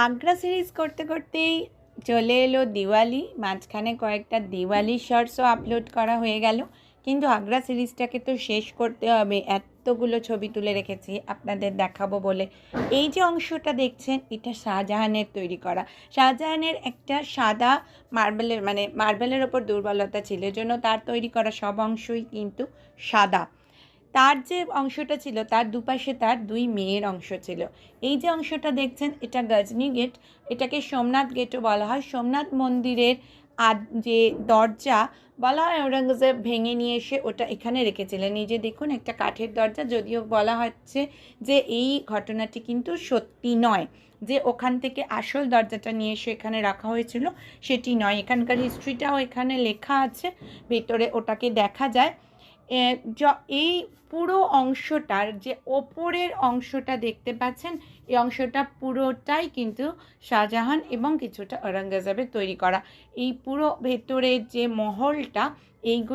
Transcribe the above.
Agra series করতে করতেই চলে এলো দিওয়ালি। মাঝখানে কয়েকটা দিওয়ালি শর্টসও আপলোড করা হয়ে গেল, কিন্তু আগ্রা সিরিজটাকে তো শেষ করতে হবে। এতগুলো ছবি তুলে রেখেছি আপনাদের দেখাবো বলে। এই যে অংশটা দেখছেন, এটা শাহজাহানের তৈরি করা। শাহজাহানের একটা সাদা মার্বেলের মার্বেলের ওপর দুর্বলতা ছিল, জন্য তার তৈরি করা সব অংশই কিন্তু সাদা। তার যে অংশটা ছিল, তার দুপাশে তার দুই মেয়ের অংশ ছিল। এই যে অংশটা দেখছেন, এটা গজনি গেট, এটাকে সোমনাথ গেটও বলা হয়। সোমনাথ মন্দিরের যে দরজা বলা হয়, ঔরঙ্গজেব ভেঙে নিয়ে এসে ওটা এখানে রেখেছিলেন। এই যে দেখুন, একটা কাঠের দরজা, যদিও বলা হচ্ছে যে এই ঘটনাটি কিন্তু সত্যি নয়, যে ওখান থেকে আসল দরজাটা নিয়ে এসে এখানে রাখা হয়েছিল, সেটি নয়। এখানকার হিস্ট্রিটাও এখানে লেখা আছে, ভেতরে ওটাকে দেখা যায়। এই পুরো অংশটার যে ওপরের অংশটা দেখতে পাচ্ছেন, এই অংশটা পুরোটাই কিন্তু শাহজাহান এবং কিছুটা ঔরঙ্গজেবের তৈরি করা। এই পুরো ভেতরের যে মহলটা, এইগুলো